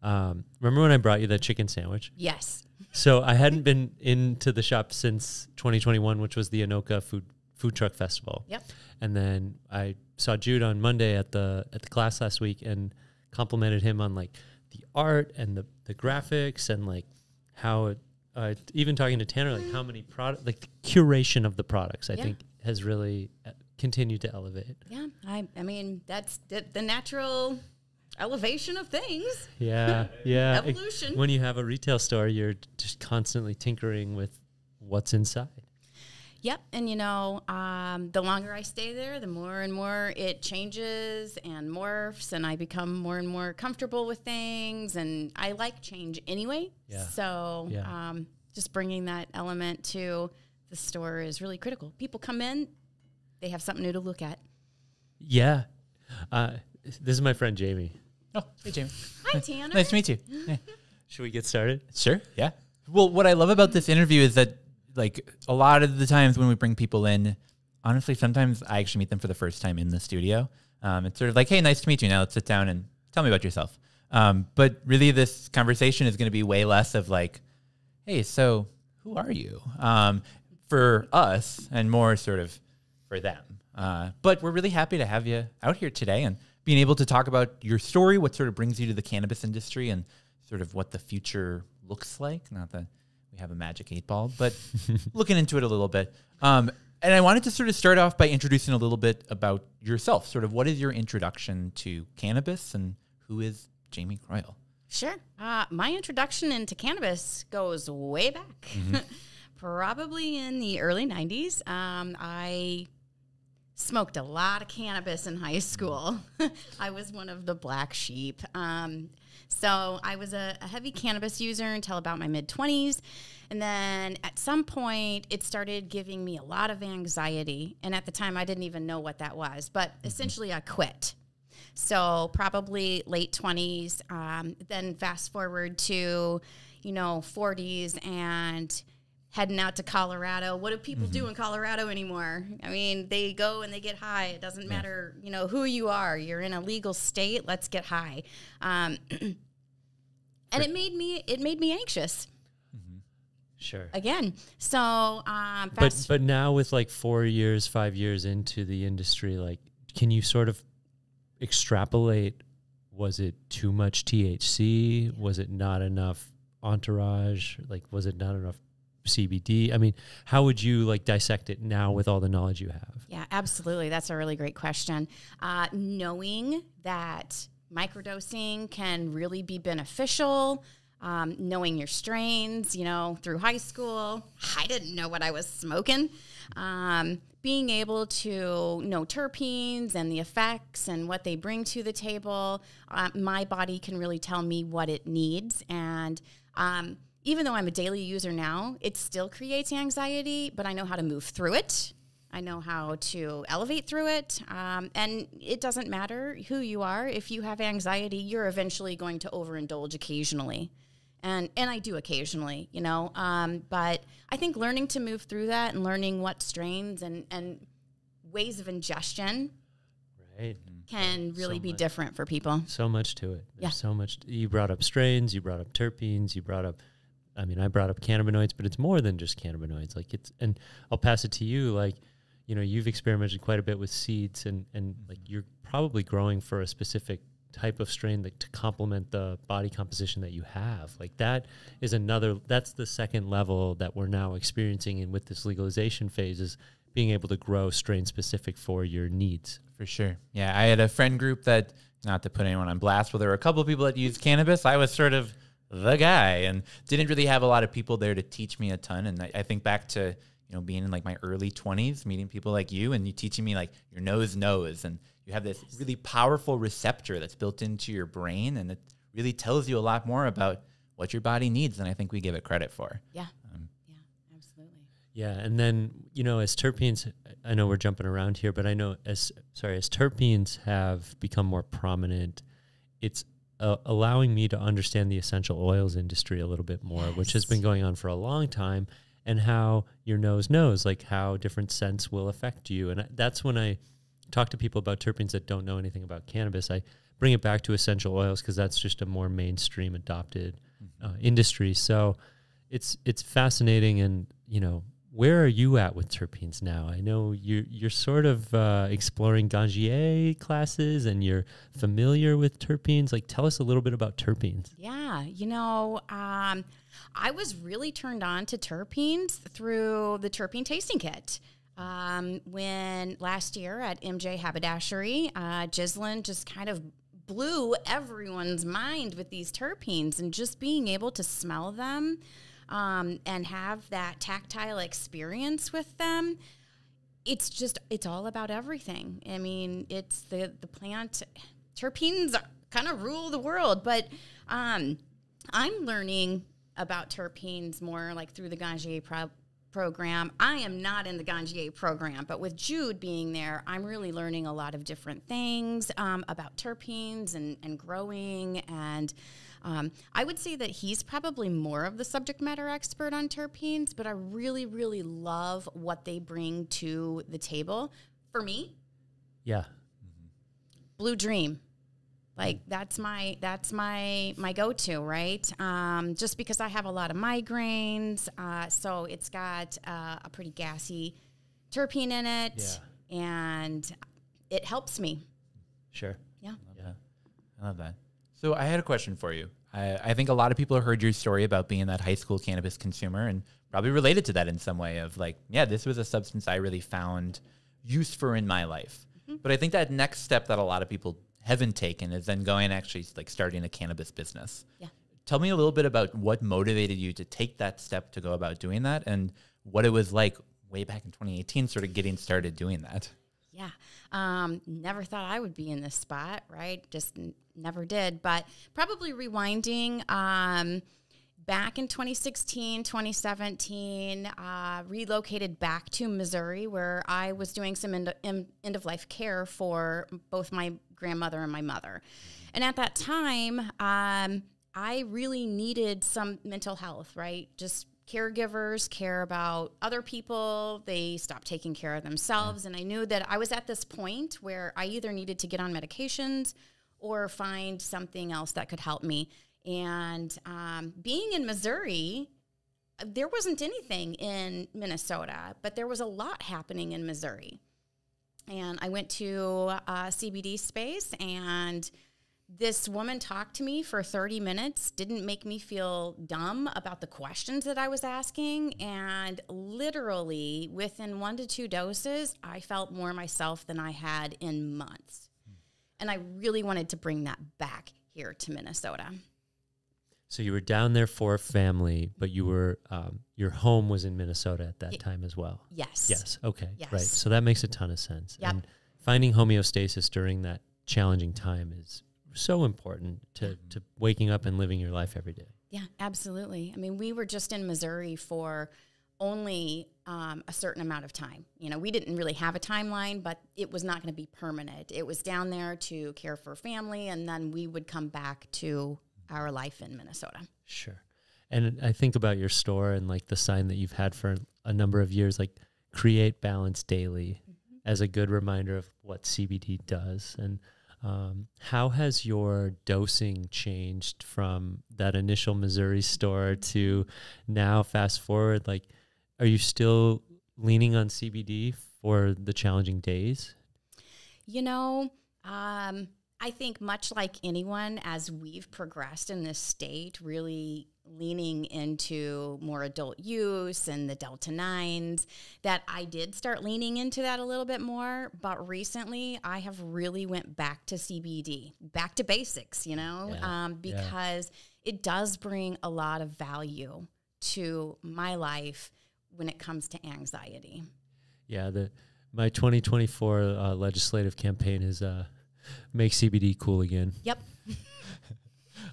Remember when I brought you that chicken sandwich? Yes. So I hadn't been into the shop since 2021, which was the Anoka Food Truck Festival. Yep. And then I saw Jude on Monday at the class last week and complimented him on like the art and the graphics and like how it, even talking to Tanner, like how many product, like the curation of the products, I think has really continued to elevate. Yeah. I mean, that's the natural elevation of things. Yeah. Yeah. Evolution. When you have a retail store, you're just constantly tinkering with what's inside. Yep. And, you know, the longer I stay there, the more and more it changes and morphs, and I become more and more comfortable with things. And I like change anyway. Yeah. So just bringing that element to the store is really critical. People come in, they have something new to look at. Yeah. This is my friend, Jamie. Oh, hey, Jamie. Hi, Tanner. Nice to meet you. Yeah. Should we get started? Sure. Yeah. Well, what I love about this interview is that, like, a lot of the times when we bring people in, honestly, sometimes I actually meet them for the first time in the studio. It's sort of like, hey, nice to meet you. Now let's sit down and tell me about yourself. But really this conversation is going to be way less of like, hey, so who are you? For us, and more sort of for them. But we're really happy to have you out here today and being able to talk about your story, what sort of brings you to the cannabis industry, and sort of what the future looks like. Not that we have a magic 8-ball, but looking into it a little bit. And I wanted to sort of start off by introducing a little bit about yourself. Sort of what is your introduction to cannabis and who is Jaime Croyle? Sure. My introduction into cannabis goes way back. Mm-hmm. Probably in the early 90s. I smoked a lot of cannabis in high school. I was one of the black sheep. So I was a heavy cannabis user until about my mid-20s. And then at some point, it started giving me a lot of anxiety. And at the time, I didn't even know what that was. But essentially, I quit. So probably late 20s, then fast forward to, 40s and heading out to Colorado. What do people do in Colorado anymore? I mean, they go and they get high. It doesn't matter, who you are. You're in a legal state. Let's get high. And it made me anxious. Sure. Again. So, but now with like 4 years, 5 years into the industry, like, can you sort of extrapolate? Was it too much THC? Was it not enough entourage? Like, was it not enough CBD? I mean, how would you like dissect it now with all the knowledge you have? Yeah, absolutely. That's a really great question. Knowing that microdosing can really be beneficial, knowing your strains, through high school, I didn't know what I was smoking. Being able to know terpenes and the effects and what they bring to the table, my body can really tell me what it needs. And even though I'm a daily user now, it still creates anxiety, but I know how to move through it. I know how to elevate through it. And it doesn't matter who you are. If you have anxiety, you're eventually going to overindulge occasionally. And I do occasionally, but I think learning to move through that and learning what strains and ways of ingestion can really be different for people. So much to it. There's so much. You brought up strains, you brought up terpenes, I brought up cannabinoids, but it's more than just cannabinoids. Like and I'll pass it to you. Like, you've experimented quite a bit with seeds and like you're probably growing for a specific type of strain to complement the body composition that you have. Like that's the second level that we're now experiencing in with this legalization phase is being able to grow strain specific for your needs. For sure. Yeah. I had a friend group that, not to put anyone on blast, but there were a couple of people that used cannabis. I was sort of the guy and didn't really have a lot of people there to teach me a ton. And I think back to, being in like my early 20s, meeting people like you and you teaching me like your nose knows, and you have this really powerful receptor that's built into your brain, and it really tells you a lot more about what your body needs than I think we give it credit for. Yeah. Yeah, absolutely. Yeah. And then, as terpenes, I know we're jumping around here, but I know as terpenes have become more prominent, it's allowing me to understand the essential oils industry a little bit more, which has been going on for a long time, and how your nose knows, like how different scents will affect you. And that's when I talk to people about terpenes that don't know anything about cannabis. I bring it back to essential oils because that's just a more mainstream adopted industry. So it's fascinating. And, you know, where are you at with terpenes now? I know you're sort of exploring Gangier classes and you're familiar with terpenes. Like, tell us a little bit about terpenes. Yeah, you know, I was really turned on to terpenes through the terpene tasting kit. When last year at MJ Haberdashery, Ghislaine just kind of blew everyone's mind with these terpenes, and just being able to smell them and have that tactile experience with them. It's all about everything. I mean, it's the plant. Terpenes kind of rule the world, but I'm learning about terpenes more like through the Gangier program. I am not in the Gangier program, but with Jude being there, I'm really learning a lot of different things about terpenes and growing. And I would say that he's probably more of the subject matter expert on terpenes, but I really, really love what they bring to the table. For me, yeah, Blue Dream. Like that's my go-to, right? Just because I have a lot of migraines, so it's got a pretty gassy terpene in it, and it helps me. Sure. Yeah. I love that. So I had a question for you. I think a lot of people have heard your story about being that high school cannabis consumer and probably related to that in some way of like, yeah, this was a substance I really found use for in my life. Mm-hmm. But I think that next step that a lot of people haven't taken is then going and actually like starting a cannabis business. Yeah. Tell me a little bit about what motivated you to take that step to go about doing that and what it was like way back in 2018, sort of getting started doing that. Yeah. Never thought I would be in this spot, right? Just never did. But probably rewinding, back in 2016, 2017, relocated back to Missouri where I was doing some end-of-life care for both my grandmother and my mother. And at that time, I really needed some mental health, right? Just caregivers care about other people. They stop taking care of themselves. And I knew that I was at this point where I either needed to get on medications or find something else that could help me. And being in Missouri, there wasn't anything in Minnesota, but there was a lot happening in Missouri. And I went to a CBD space, and this woman talked to me for 30 minutes, didn't make me feel dumb about the questions that I was asking. And literally within 1 to 2 doses, I felt more myself than I had in months. And I really wanted to bring that back here to Minnesota. So you were down there for a family, but you were your home was in Minnesota at that time as well. Yes. Yes. Okay. Yes. Right. So that makes a ton of sense. Yep. And finding homeostasis during that challenging time is so important to waking up and living your life every day. Yeah, absolutely. I mean, we were just in Missouri for only a certain amount of time. You know, we didn't really have a timeline, but it was not going to be permanent. It was down there to care for family, and then we would come back to our life in Minnesota. Sure. And I think about your store and like the sign that you've had for a number of years, like create balance daily as a good reminder of what CBD does. And how has your dosing changed from that initial Missouri store to now fast forward? Like, are you still leaning on CBD for the challenging days? You know, I think much like anyone, as we've progressed in this state, really leaning into more adult use and the Delta 9s, that I did start leaning into that a little bit more. But recently, I have really went back to CBD, back to basics, you know, because it does bring a lot of value to my life when it comes to anxiety. Yeah, my 2024 legislative campaign is make CBD cool again. Yep.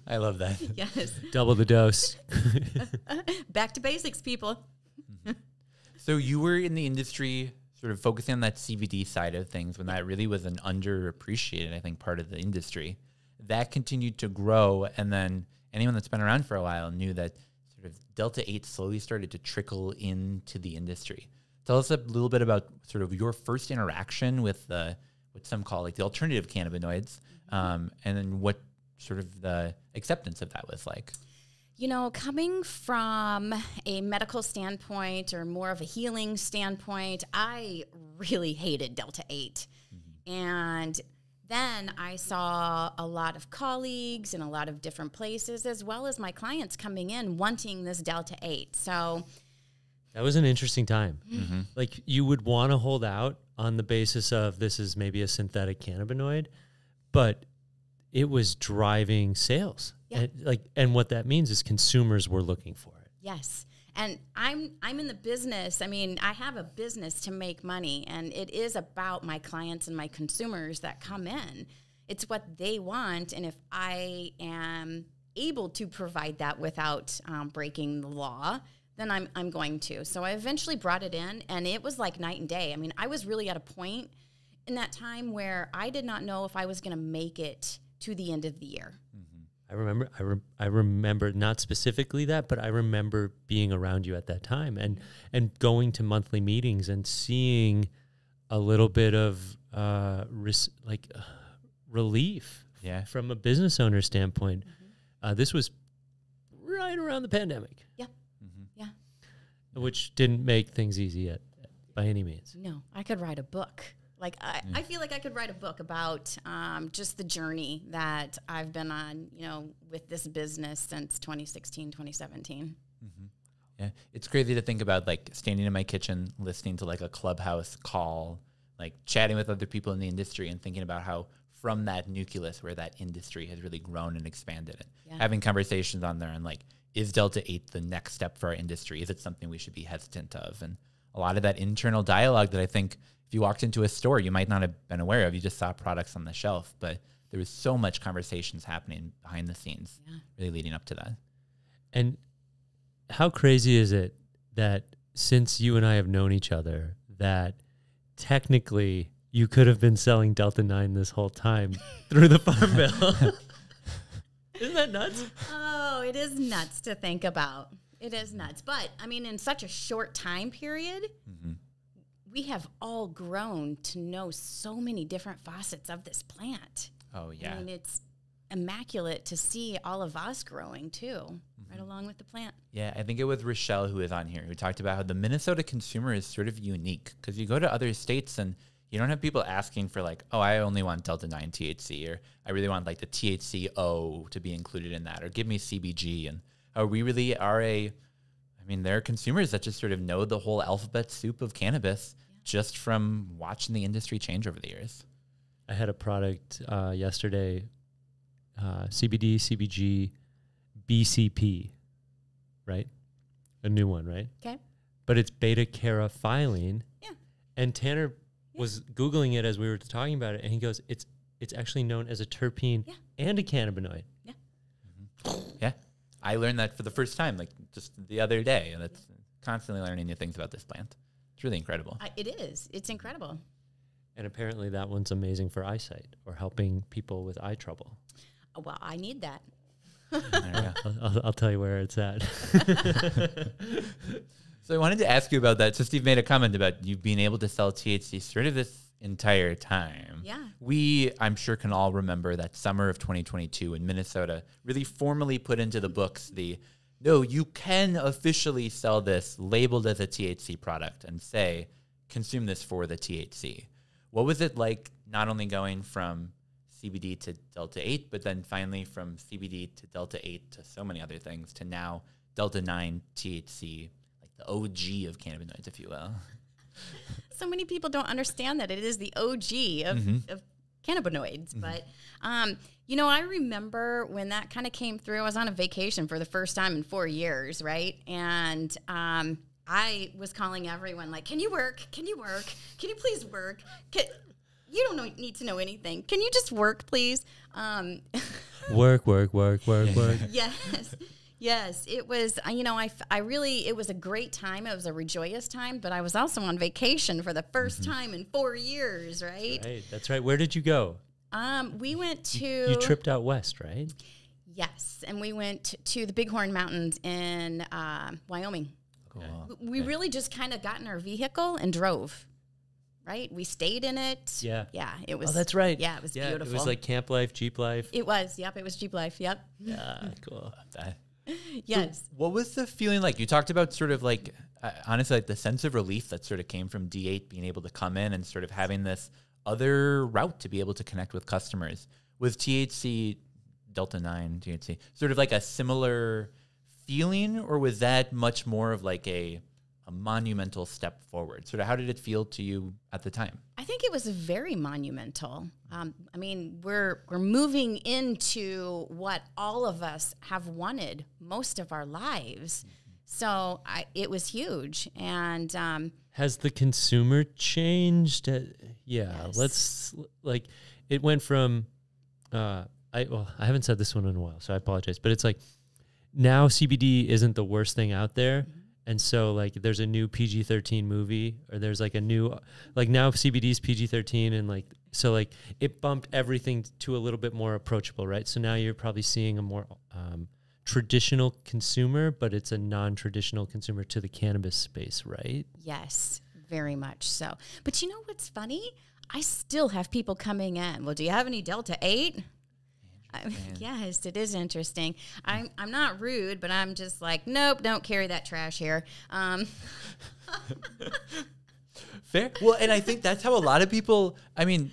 I love that. Yes. Double the dose. Back to basics, people. So you were in the industry sort of focusing on that CBD side of things when that really was an underappreciated, I think, part of the industry. That continued to grow, and then anyone that's been around for a while knew that sort of Delta 8 slowly started to trickle into the industry. Tell us a little bit about sort of your first interaction with the what some call like the alternative cannabinoids, and then what sort of the acceptance of that was like. You know, coming from a medical standpoint or more of a healing standpoint, I really hated Delta 8. And then I saw a lot of colleagues in a lot of different places, as well as my clients coming in wanting this Delta 8. So that was an interesting time. Like, you would want to hold out on the basis of this is maybe a synthetic cannabinoid, but it was driving sales. Yeah. And what that means is consumers were looking for it. Yes. And I'm in the business. I mean, I have a business to make money, and it is about my clients and my consumers that come in. It's what they want, and if I am able to provide that without breaking the law, then I'm going to. So I eventually brought it in, and it was like night and day. I mean, I was really at a point in that time where I did not know if I was going to make it to the end of the year. I remember not specifically that, but I remember being around you at that time and going to monthly meetings and seeing a little bit of relief from a business owner standpoint. This was right around the pandemic. Yeah. Yeah. Which didn't make things easy by any means. No, I could write a book. Like, I feel like I could write a book about just the journey that I've been on, you know, with this business since 2016, 2017. Yeah, it's crazy to think about, like, standing in my kitchen, listening to, like, a Clubhouse call, like, chatting with other people in the industry and thinking about how from that nucleus where that industry has really grown and expanded and having conversations on there and, like, is Delta 8 the next step for our industry? Is it something we should be hesitant of? And a lot of that internal dialogue that I think if you walked into a store, you might not have been aware of. You just saw products on the shelf, but there was so much conversations happening behind the scenes, really leading up to that. And how crazy is it that since you and I have known each other, that technically you could have been selling Delta 9 this whole time through the Farm Bill? Isn't that nuts? Oh, it is nuts to think about. It is nuts. But, I mean, in such a short time period, we have all grown to know so many different facets of this plant. Oh, yeah. I mean, it's immaculate to see all of us growing, too, right along with the plant. Yeah, I think it was Rochelle who was on here who talked about how the Minnesota consumer is sort of unique because you go to other states and you don't have people asking for, like, oh, I only want Delta 9 THC, or I really want, like, the THC-O to be included in that, or give me CBG. And we really are there are consumers that just sort of know the whole alphabet soup of cannabis just from watching the industry change over the years. I had a product yesterday, CBD, CBG, BCP, right? A new one, right? Okay. But it's beta-carotene. Yeah. And Tanner was Googling it as we were talking about it, and he goes, it's actually known as a terpene and a cannabinoid. Yeah. Yeah. I learned that for the first time, like just the other day, and it's constantly learning new things about this plant. It's really incredible. It is. It's incredible. And apparently that one's amazing for eyesight or helping people with eye trouble. Well, I need that. I'll tell you where it's at. So I wanted to ask you about that. So Steve made a comment about you being able to sell THC sort of this entire time. Yeah. We, I'm sure, can all remember that summer of 2022 in Minnesota really formally put into the books no, you can officially sell this labeled as a THC product and say, consume this for the THC. What was it like not only going from CBD to Delta 8, but then finally from CBD to Delta 8 to so many other things to now Delta 9 THC, like the OG of cannabinoids, if you will? So many people don't understand that it is the OG of cannabinoids. But, I remember when that kind of came through, I was on a vacation for the first time in 4 years, right? And I was calling everyone like, can you work? Can you work? Can you please work? You don't need to know anything. Can you just work, please? Work. Yes, it was, it was a great time. It was a joyous time, but I was also on vacation for the first time in 4 years, right? Right, that's right. Where did you go? We went to... You tripped out west, right? Yes, and we went to the Bighorn Mountains in Wyoming. Cool. We really just kind of got in our vehicle and drove. right? We stayed in it. Yeah. Yeah, it was. Oh, that's right. Yeah, it was beautiful. It was like camp life, Jeep life. It was. Yep, it was Jeep life. Yep. Yeah, cool. Yes. So what was the feeling like? You talked about sort of like, honestly, like the sense of relief that sort of came from D8 being able to come in and sort of having this other route to be able to connect with customers. Was THC, Delta 9 THC, sort of like a similar feeling, or was that much more of like a monumental step forward? Sort of how did it feel to you at the time? I think it was very monumental. I mean, we're moving into what all of us have wanted most of our lives. So it was huge. And has the consumer changed? Yes. Let's like it went from I haven't said this one in a while, so I apologize. But it's like now CBD isn't the worst thing out there. And so like there's a new PG-13 movie, or there's like a new, like now CBD is PG-13, and like, so like it bumped everything to a little bit more approachable, right? So now you're probably seeing a more traditional consumer, but it's a non-traditional consumer to the cannabis space, right? yes, very much so. But you know what's funny? I still have people coming in. Well, do you have any Delta 8? Yes, it is interesting. I'm not rude, but I'm just like, nope, don't carry that trash here. Fair. Well, and I think that's how a lot of people, I mean,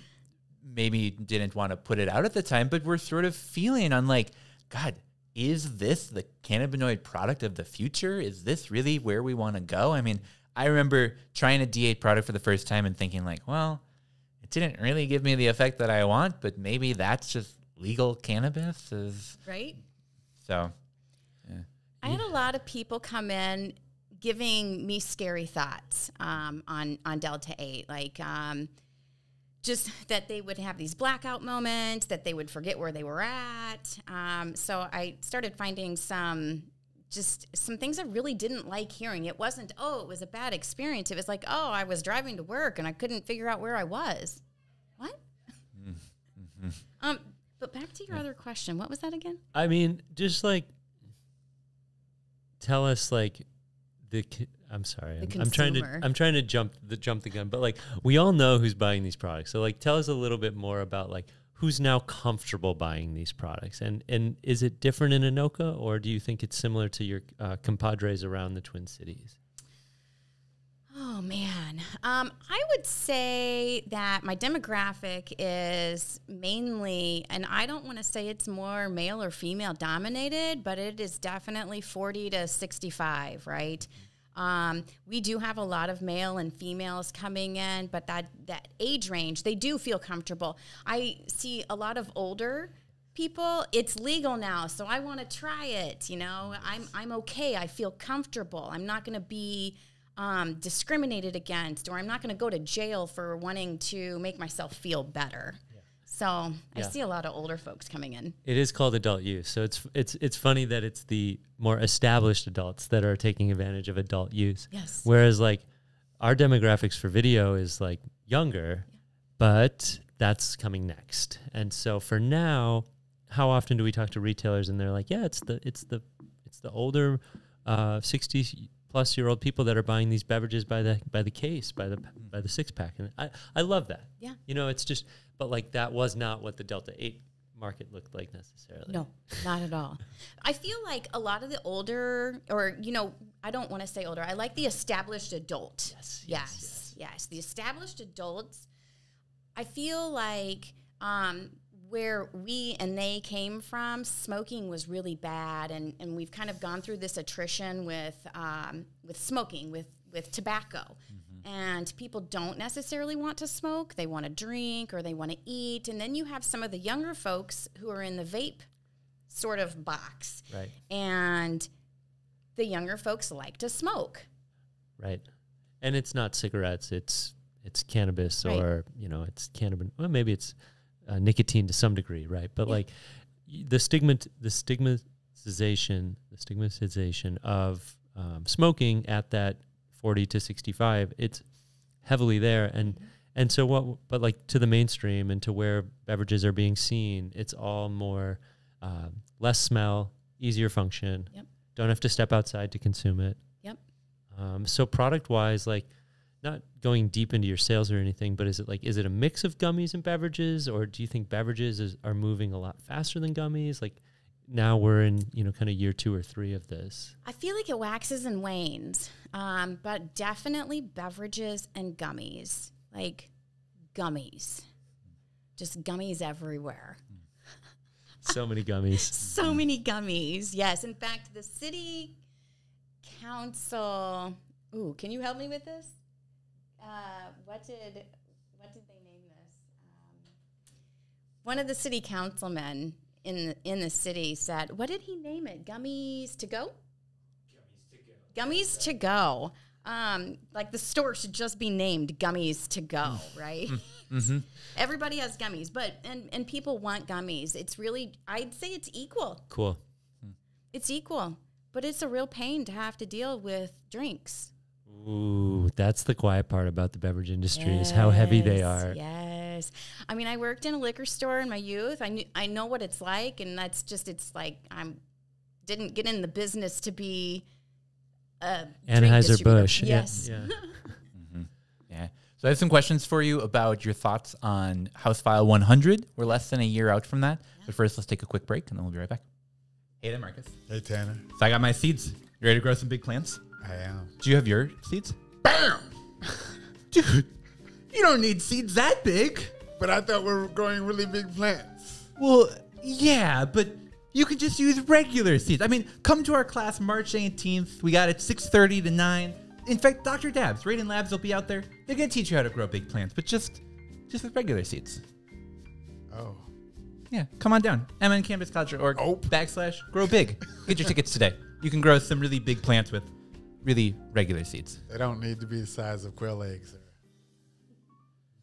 maybe didn't want to put it out at the time, but we're sort of feeling on like, God, is this the cannabinoid product of the future? Is this really where we want to go? I mean, I remember trying a D8 product for the first time and thinking like, well, it didn't really give me the effect that I want, but maybe that's just legal cannabis is Right? so. Yeah. I had a lot of people come in giving me scary thoughts on Delta 8, like just that they would have these blackout moments, that they would forget where they were at. So I started finding some things I really didn't like hearing. It wasn't, oh, it was a bad experience. It was like, oh, I was driving to work and I couldn't figure out where I was. What? But back to your other question. What was that again? I mean, just like tell us like I'm sorry. I'm trying to jump the gun, but like we all know who's buying these products. So like tell us a little bit more about like who's now comfortable buying these products, and is it different in Anoka, or do you think it's similar to your compadres around the Twin Cities? Oh, man. I would say that my demographic is mainly, and I don't want to say it's more male or female dominated, but it is definitely 40 to 65, right? We do have a lot of male and females coming in, but that age range, they do feel comfortable. I see a lot of older people. It's legal now, so I want to try it. You know, I'm okay. I feel comfortable. I'm not going to be discriminated against, or I'm not going to go to jail for wanting to make myself feel better. Yeah. So I see a lot of older folks coming in. It is called adult use. So it's funny that it's the more established adults that are taking advantage of adult use. Yes. Whereas like our demographics for video is like younger, but that's coming next. And so for now, how often do we talk to retailers and they're like, yeah, it's the older 60 plus year old people that are buying these beverages by the case, by the 6-pack. And I love that. Yeah. You know, it's just, but like that was not what the Delta 8 market looked like necessarily. No, not at all. I feel like a lot of the older, or, you know, I don't want to say older, I like the established adult. Yes. The established adults, I feel like where we and they came from, smoking was really bad, and we've kind of gone through this attrition with smoking, with tobacco. Mm-hmm. And people don't necessarily want to smoke. They want to drink or they want to eat. And then you have some of the younger folks who are in the vape sort of box. Right. And the younger folks like to smoke. Right. And it's not cigarettes, it's cannabis, right. Or, you know, it's cannabis. Well, maybe it's nicotine to some degree, right? But like the stigmatization of smoking at that 40 to 65, it's heavily there, and so but like to the mainstream and to where beverages are being seen, it's all more less smell, easier function. Yep. Don't have to step outside to consume it. Yep. So product wise, like not going deep into your sales or anything, but is it a mix of gummies and beverages, or do you think beverages are moving a lot faster than gummies? Like now we're in, kind of year 2 or 3 of this. I feel like it waxes and wanes, but definitely beverages and gummies, like gummies, just gummies everywhere. So many gummies. So many gummies. Yes. In fact, the city council. Ooh, can you help me with this? What did they name this? One of the city councilmen in the city said, what did he name it? Gummies to go? Gummies to go. Like the store should just be named Gummies to Go, right? Mm-hmm. Everybody has gummies, but and people want gummies. It's really, I'd say it's equal. Cool. It's equal, but it's a real pain to have to deal with drinks. Ooh, that's the quiet part about the beverage industry, is how heavy they are. Yes. I mean, I worked in a liquor store in my youth. I know what it's like, and that's just, it's like didn't get in the business to be Anheuser-Busch. Yes. Yeah. Mm-hmm. Yeah. So I have some questions for you about your thoughts on House File 100. We're less than a year out from that. Yeah. But first, let's take a quick break, and then we'll be right back. Hey there, Marcus. Hey, Tanner. So I got my seeds. You ready to grow some big plants? I am. Do you have your seeds? Bam! Dude, you don't need seeds that big. But I thought we were growing really big plants. Well, yeah, but you could just use regular seeds. I mean, come to our class March 18th. We got it 6:30 to 9. In fact, Dr. Dabbs, Raiden Labs will be out there. They're going to teach you how to grow big plants, but just with regular seeds. Oh. Yeah, come on down. mncannabiscollege.org /grow big. Get your tickets today. You can grow some really big plants with really regular seeds. They don't need to be the size of quail eggs or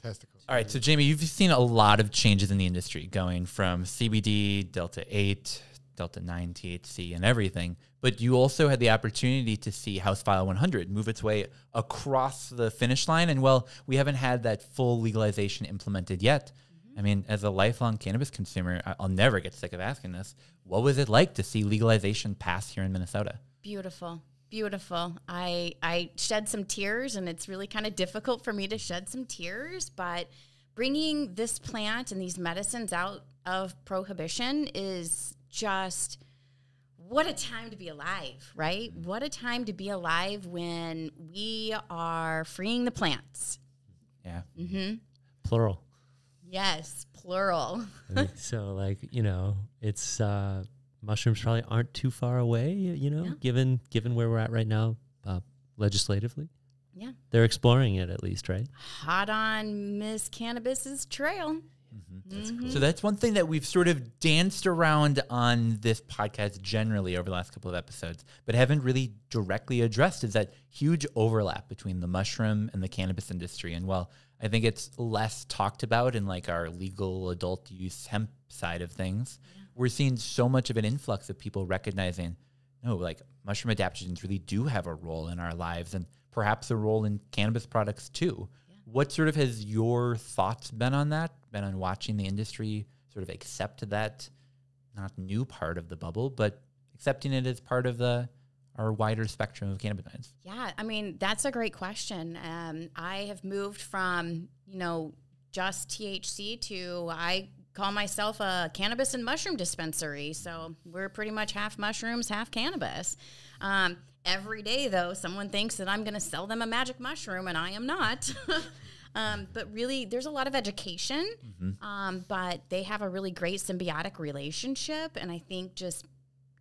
testicles. All right, so Jamie, you've seen a lot of changes in the industry going from CBD, Delta 8, Delta 9 THC, and everything. But you also had the opportunity to see House File 100 move its way across the finish line. And well, we haven't had that full legalization implemented yet. I mean, as a lifelong cannabis consumer, I'll never get sick of asking this. What was it like to see legalization pass here in Minnesota? Beautiful. Beautiful. I shed some tears, and it's really kind of difficult for me to shed some tears, but bringing this plant and these medicines out of prohibition is just, what a time to be alive, right? What a time to be alive when we are freeing the plants. Yeah. Mm-hmm. Plural. Yes, plural. So, it's mushrooms probably aren't too far away, given where we're at right now, legislatively. Yeah. They're exploring it at least, right? Hot on Miss Cannabis's trail. Mm-hmm. That's cool. So that's one thing that we've sort of danced around on this podcast generally over the last couple of episodes, but haven't really directly addressed, is that huge overlap between the mushroom and the cannabis industry. And while I think it's less talked about in like our legal adult use hemp side of things, we're seeing so much of an influx of people recognizing, no, like mushroom adaptogens really do have a role in our lives, and perhaps a role in cannabis products too. Yeah. What sort of has your thoughts been on that? Been on watching the industry sort of accept that, not new part of the bubble, but accepting it as part of our wider spectrum of cannabinoids? Yeah, I mean, that's a great question. I have moved from, just THC to, I call myself a cannabis and mushroom dispensary. So we're pretty much half mushrooms, half cannabis. Every day, though, someone thinks that I'm going to sell them a magic mushroom, and I am not. But really, there's a lot of education, but they have a really great symbiotic relationship. And I think just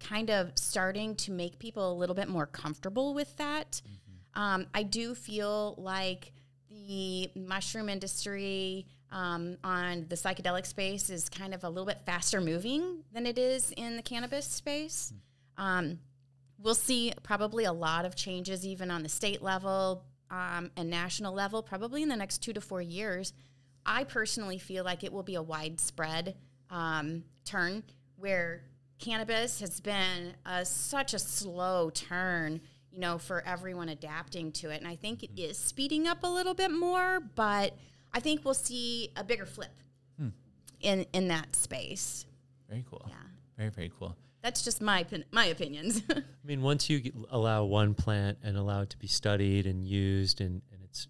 kind of starting to make people a little bit more comfortable with that. I do feel like the mushroom industry on the psychedelic space is kind of a little bit faster moving than it is in the cannabis space. We'll see probably a lot of changes even on the state level and national level, probably in the next 2 to 4 years. I personally feel like it will be a widespread turn where cannabis has been such a slow turn, for everyone adapting to it. And I think it is speeding up a little bit more, but I think we'll see a bigger flip in that space. Very cool. Yeah. Very, very cool. That's just my opinions. I mean, once you allow one plant and allow it to be studied and used, and it's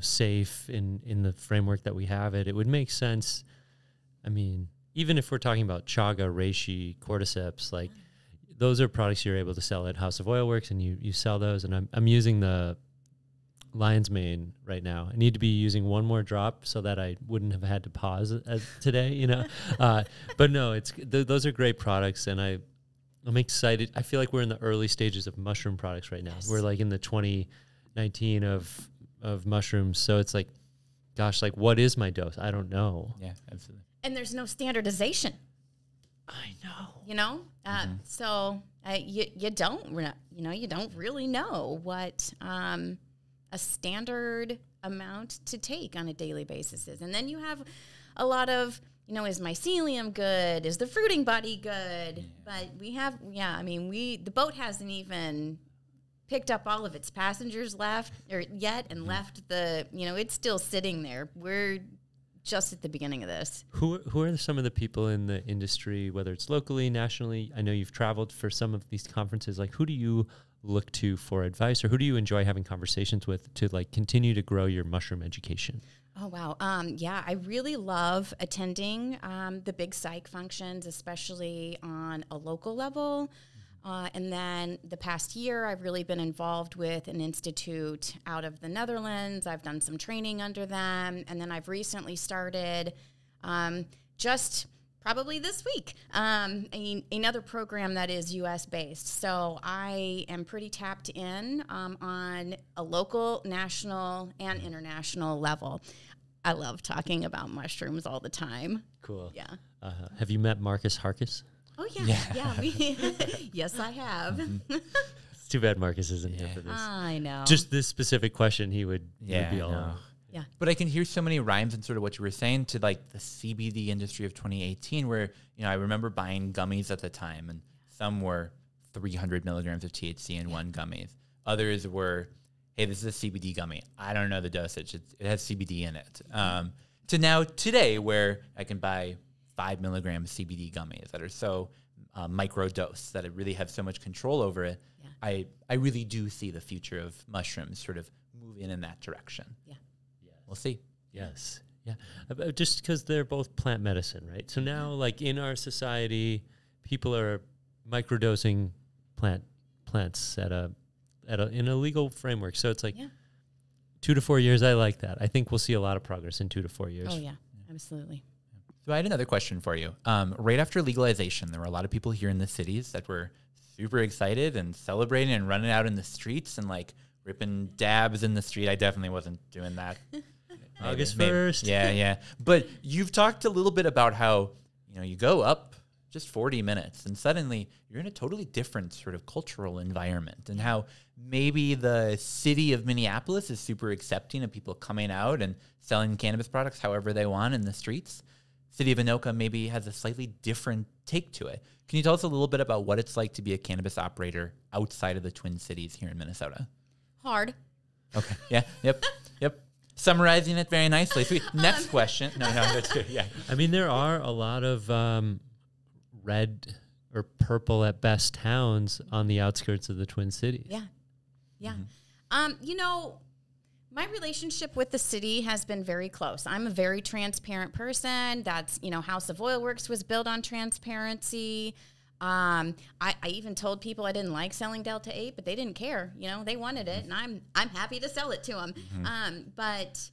safe in the framework that we have it would make sense. I mean, even if we're talking about chaga, reishi, cordyceps, like those are products you're able to sell at House of Oilworx, and you sell those. And I'm using the lion's mane right now. I need to be using one more drop so that I wouldn't have had to pause today, but no, those are great products, and I'm excited. I feel like we're in the early stages of mushroom products right now. Yes. We're like in the 2019 of mushrooms. So it's like, gosh, like what is my dose? I don't know. Yeah, absolutely. And there's no standardization. I know. So you don't really know what a standard amount to take on a daily basis is. And then you have a lot of, is mycelium good? Is the fruiting body good? Yeah. But the boat hasn't even picked up all of its passengers left it's still sitting there. We're just at the beginning of this. Who are some of the people in the industry, whether it's locally, nationally? I know you've traveled for some of these conferences. Like, who do you look to for advice, or who do you enjoy having conversations with to like continue to grow your mushroom education? Oh, wow. I really love attending the big psych functions, especially on a local level. And then the past year, I've really been involved with an institute out of the Netherlands. I've done some training under them. And then I've recently started just probably this week another program that is U.S.-based. So I am pretty tapped in on a local, national, and international level. I love talking about mushrooms all the time. Cool. Yeah. Have you met Marcus Harkis? Oh, yeah. Yes, I have. It's too bad Marcus isn't here for this. I know. Just this specific question, he would be all over. Yeah. But I can hear so many rhymes in sort of what you were saying to like the CBD industry of 2018, where, I remember buying gummies at the time, and some were 300 milligrams of THC in one gummies. Others were, hey, this is a CBD gummy. I don't know the dosage. It has CBD in it. To now today, where I can buy 5 milligram CBD gummies that are so micro dose that it really have so much control over it. Yeah. I really do see the future of mushrooms sort of moving in that direction. Yeah. We'll see. Yes. Yeah. Just because they're both plant medicine, right? So now, like in our society, people are microdosing plants in a legal framework. So it's like 2 to 4 years. I like that. I think we'll see a lot of progress in 2 to 4 years. Oh, yeah. Absolutely. So I had another question for you. Right after legalization, there were a lot of people here in the cities that were super excited and celebrating and running out in the streets and like ripping dabs in the street. I definitely wasn't doing that. August 1st. Yeah. But you've talked a little bit about how, you go up just 40 minutes and suddenly you're in a totally different sort of cultural environment, and how maybe the city of Minneapolis is super accepting of people coming out and selling cannabis products however they want in the streets. City of Anoka maybe has a slightly different take to it. Can you tell us a little bit about what it's like to be a cannabis operator outside of the Twin Cities here in Minnesota? Hard. Okay. Yeah. Yep. Summarizing it very nicely. Sweet. Next question. No, that's good. Yeah. I mean, there are a lot of red or purple at best towns on the outskirts of the Twin Cities. Yeah. My relationship with the city has been very close. I'm a very transparent person. That's, House of Oilworx was built on transparency. I even told people I didn't like selling Delta 8, but they didn't care. They wanted it, and I'm happy to sell it to them. But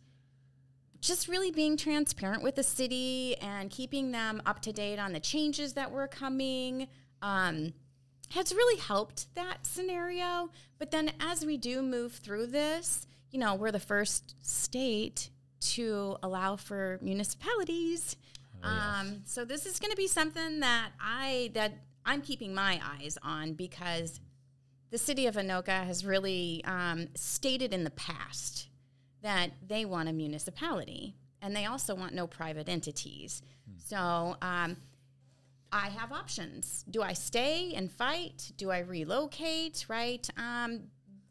just really being transparent with the city and keeping them up to date on the changes that were coming has really helped that scenario. But then as we do move through this, we're the first state to allow for municipalities. So this is going to be something that I'm keeping my eyes on, because the city of Anoka has really stated in the past that they want a municipality, and they also want no private entities. So I have options. Do I stay and fight? Do I relocate, right?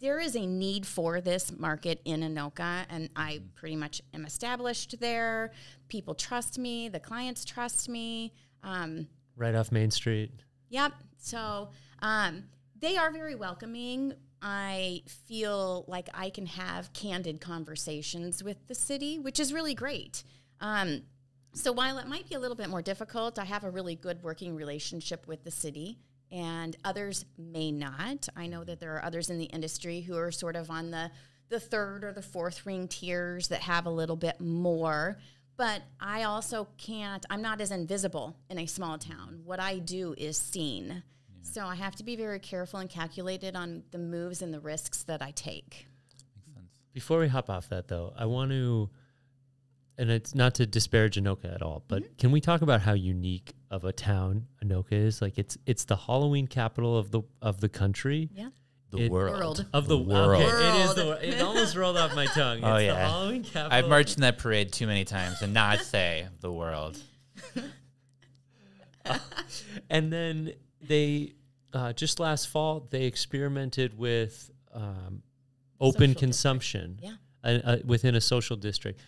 There is a need for this market in Anoka, and I pretty much am established there. People trust me. The clients trust me. Right off Main Street. Yep. So they are very welcoming. I feel like I can have candid conversations with the city, which is really great. So while it might be a little bit more difficult, I have a really good working relationship with the city, and others may not. I know that there are others in the industry who are sort of on the third or the fourth ring tiers that have a little bit more. But I also I'm not as invisible in a small town. What I do is seen. Yeah. So I have to be very careful and calculated on the moves and the risks that I take. Makes sense. Before we hop off that, though, I want to, and it's not to disparage Anoka at all, but can we talk about how unique of a town Anoka is? Like it's the Halloween capital of the country. Yeah. The world. Of the world. Okay, it is the It almost rolled off my tongue. It's the Halloween capital. I've marched in that parade too many times and not say the world. And then they, just last fall, they experimented with open Social consumption within a social district.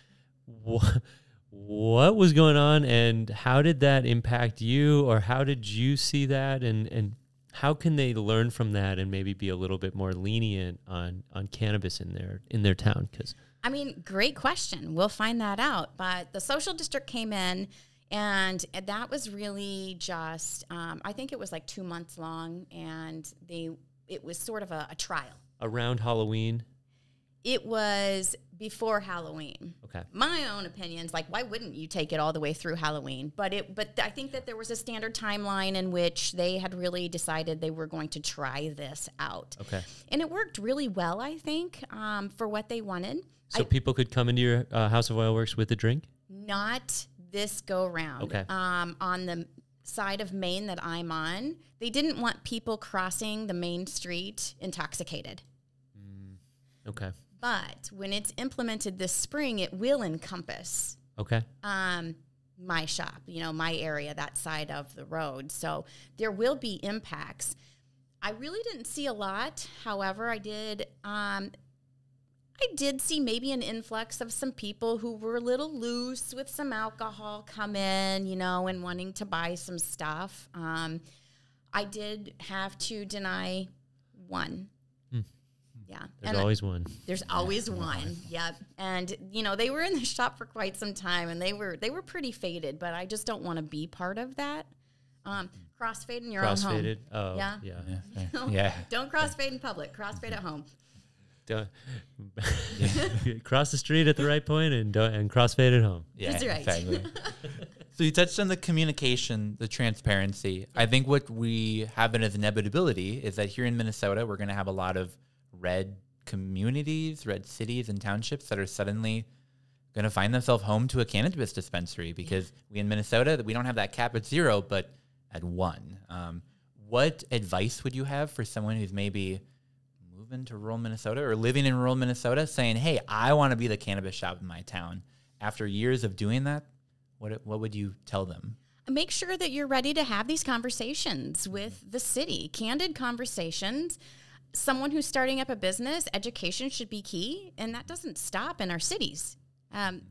What was going on, and how did that impact you, or how did you see that, and how can they learn from that and maybe be a little bit more lenient on cannabis in their town? Because I mean, great question. We'll find that out. But the social district came in, and that was really just, I think it was like 2 months long, and it was sort of a trial. Around Halloween? It was before Halloween. Okay. My own opinions, like, why wouldn't you take it all the way through Halloween? But I think that there was a standard timeline in which they had really decided they were going to try this out. Okay. And it worked really well, I think, for what they wanted. So people could come into your House of Oilworx with a drink? Not this go round. Okay. On the side of Maine that I'm on, they didn't want people crossing the main street intoxicated. Okay. But when it's implemented this spring, it will encompass my shop, my area, that side of the road. So there will be impacts. I really didn't see a lot. However, I did see maybe an influx of some people who were a little loose with some alcohol come in, and wanting to buy some stuff. I did have to deny one. Yeah. There's always one. There's always one. Yep. And they were in the shop for quite some time, and they were pretty faded, but I just don't want to be part of that. Crossfade in your own home. Crossfaded? Oh, yeah. Yeah. Don't crossfade in public. Crossfade at home. Cross the street at the right point and crossfade at home. Yeah, that's right. Exactly. So you touched on the communication, the transparency. I think what we have as inevitability is that here in Minnesota, we're going to have a lot of red communities, red cities and townships that are suddenly going to find themselves home to a cannabis dispensary because we in Minnesota, we don't have that cap at 0, but at 1. What advice would you have for someone who's maybe moving to rural Minnesota or living in rural Minnesota saying, hey, I want to be the cannabis shop in my town? After years of doing that, what would you tell them? Make sure that you're ready to have these conversations with the city, candid conversations. Someone who's starting up a business, education should be key, and that doesn't stop in our cities.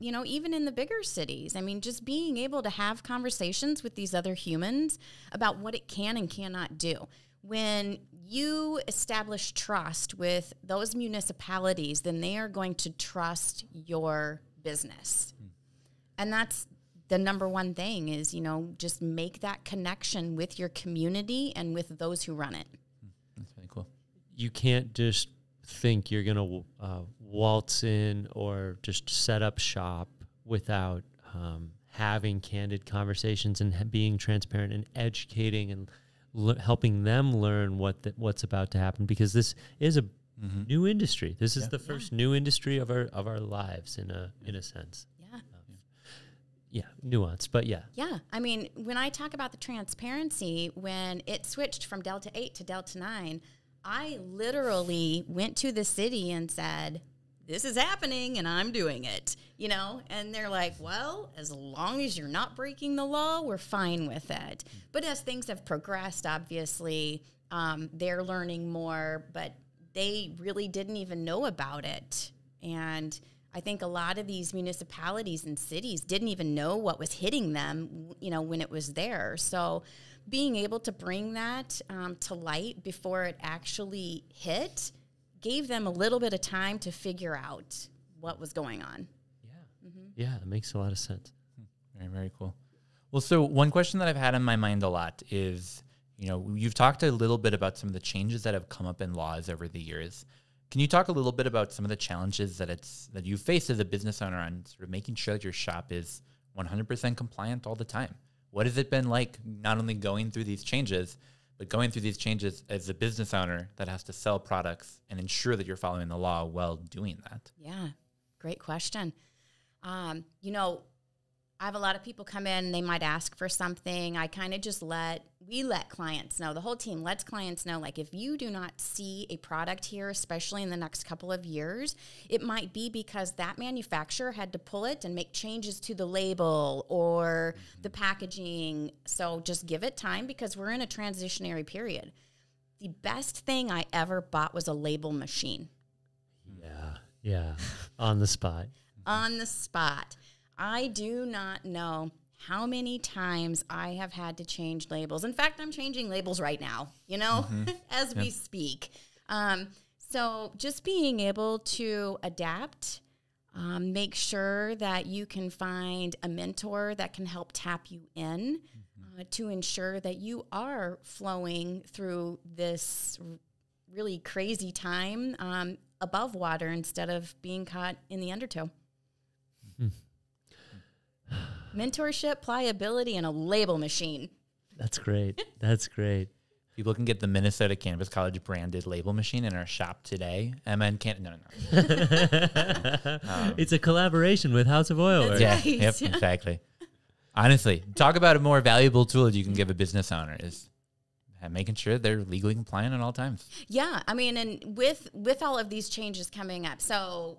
Even in the bigger cities. I mean, just being able to have conversations with these other humans about what it can and cannot do. When you establish trust with those municipalities, then they are going to trust your business. And that's the number one thing is, just make that connection with your community and with those who run it. That's really cool. You can't just think you're going to waltz in or just set up shop without having candid conversations and being transparent and educating and helping them learn what's about to happen, because this is a new industry. This is the first new industry of our lives in a sense. Nuanced, but yeah. Yeah. I mean, when I talk about the transparency, when it switched from Delta 8 to Delta 9, I literally went to the city and said, this is happening and I'm doing it, and they're like, well, as long as you're not breaking the law, we're fine with it. But as things have progressed, obviously, they're learning more, but they really didn't even know about it. And I think a lot of these municipalities and cities didn't even know what was hitting them, when it was there. So being able to bring that to light before it actually hit gave them a little bit of time to figure out what was going on. Yeah, it makes a lot of sense. Very, very cool. Well, so one question that I've had in my mind a lot is, you've talked a little bit about some of the changes that have come up in laws over the years. Can you talk a little bit about some of the challenges that you face as a business owner on sort of making sure that your shop is 100% compliant all the time? What has it been like not only going through these changes, but going through these changes as a business owner that has to sell products and ensure that you're following the law while doing that? Yeah, great question. I have a lot of people come in and they might ask for something. I kind of just we let clients know, the whole team lets clients know, like, if you do not see a product here, especially in the next couple of years, it might be because that manufacturer had to pull it and make changes to the label or the packaging. So just give it time, because we're in a transitionary period. The best thing I ever bought was a label machine. Yeah, on the spot. On the spot. I do not know how many times I have had to change labels. In fact, I'm changing labels right now, as we speak. So just being able to adapt, make sure that you can find a mentor that can help tap you in to ensure that you are flowing through this really crazy time above water instead of being caught in the undertow. Mentorship, pliability, and a label machine. That's great. That's great. People can get the Minnesota Cannabis College branded label machine in our shop today. No. It's a collaboration with House of Oilworx. Yeah, right. Yep, exactly. Honestly, talk about a more valuable tool you can give a business owner is making sure they're legally compliant at all times. Yeah, I mean, and with all of these changes coming up. So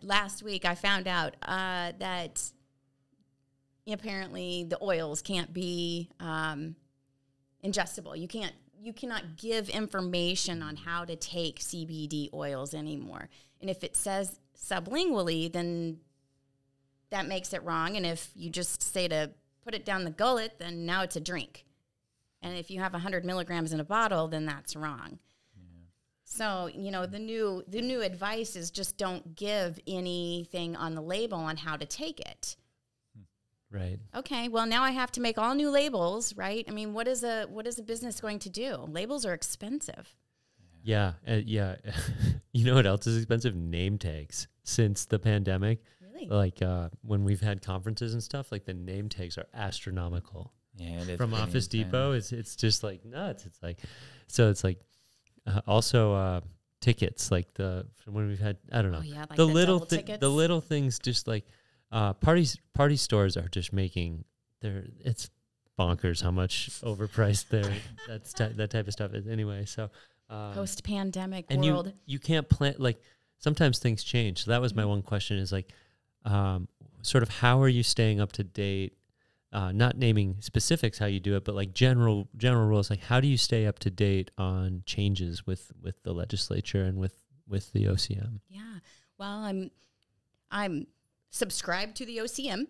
last week I found out that apparently the oils can't be ingestible. You cannot give information on how to take CBD oils anymore. And if it says sublingually, then that makes it wrong. And if you just say to put it down the gullet, then now it's a drink. And if you have 100 milligrams in a bottle, then that's wrong. Yeah. So, the new advice is just don't give anything on the label on how to take it. Right. Okay, well, now I have to make all new labels, right? I mean, what is a business going to do? Labels are expensive. Yeah. You know what else is expensive? Name tags. Since the pandemic. Really? Like when we've had conferences and stuff, like the name tags are astronomical. Yeah, it is. From Office Depot, it's just like nuts. It's like, so it's like also tickets, like when we've had, I don't know. Oh, yeah, like the little things, just like party stores are just making it's bonkers how much overpriced that type of stuff is anyway. So post-pandemic and world. You can't plan, like sometimes things change. So that was my one question is like, sort of how are you staying up to date? Not naming specifics how you do it, but like general rules, like how do you stay up to date on changes with the legislature and with the OCM? Yeah. Well, I'm subscribed to the OCM.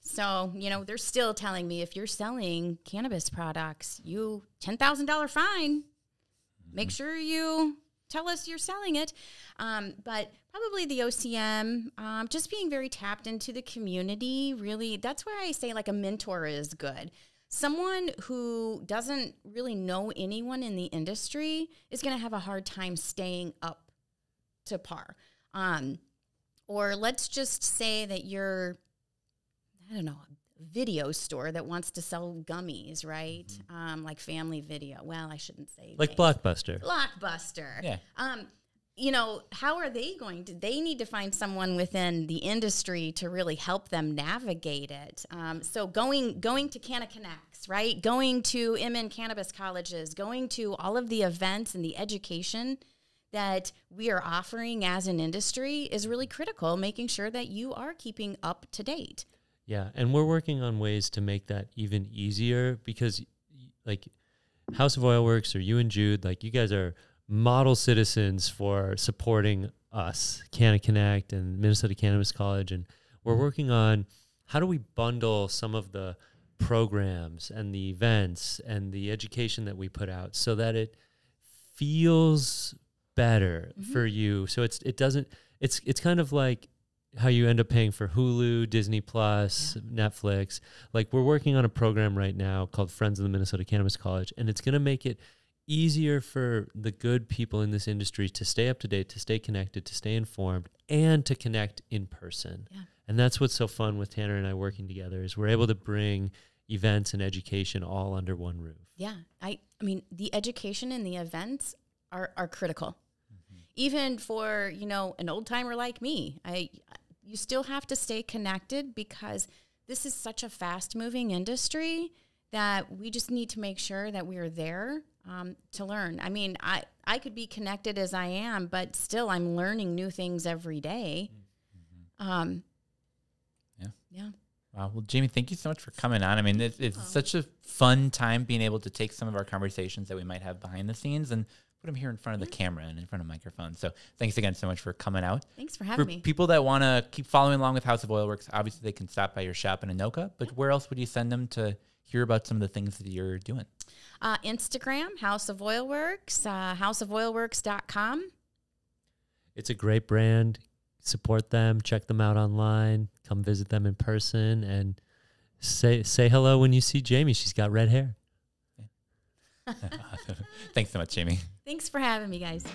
So, they're still telling me if you're selling cannabis products, you $10,000 fine. Make sure you tell us you're selling it. But probably the OCM, just being very tapped into the community, really, that's where I say like a mentor is good. Someone who doesn't really know anyone in the industry is going to have a hard time staying up to par. Or let's just say that you're, I don't know, a video store that wants to sell gummies, right? Mm-hmm. Like Family Video. Well, I shouldn't say like names. Blockbuster. Yeah. How are they going to? They need to find someone within the industry to really help them navigate it. So going to Canna Connects, right? Going to MN Cannabis colleges, going to all of the events and the education that we are offering as an industry is really critical, making sure that you are keeping up to date. Yeah, and we're working on ways to make that even easier because, like, House of Oilworx or you and Jude, like, you guys are model citizens for supporting us, Canna Connect and Minnesota Cannabis College, and we're working on how do we bundle some of the programs and the events and the education that we put out so that it feels better for you. So it's kind of like how you end up paying for Hulu, Disney Plus, Netflix. Like we're working on a program right now called Friends of the Minnesota Cannabis College, and it's going to make it easier for the good people in this industry to stay up to date, to stay connected, to stay informed, and to connect in person. Yeah. And that's what's so fun with Tanner and I working together is we're able to bring events and education all under one roof. Yeah. I mean, the education and the events are critical. Even for, you know, an old timer like me, you still have to stay connected because this is such a fast moving industry that we just need to make sure that we are there to learn. I mean, I could be connected as I am, but still I'm learning new things every day. Yeah. Wow. Well, Jamie, thank you so much for coming on. I mean, it's such a fun time being able to take some of our conversations that we might have behind the scenes and put them here in front of the camera and in front of microphones. So thanks again so much for coming out. Thanks for having me. For people that want to keep following along with House of Oilworx, obviously they can stop by your shop in Anoka, but where else would you send them to hear about some of the things that you're doing? Instagram, House of Oilworx, houseofoilworx.com. It's a great brand. Support them, check them out online, come visit them in person, and say hello when you see Jamie. She's got red hair. Thanks so much, Jamie. Thanks for having me, guys.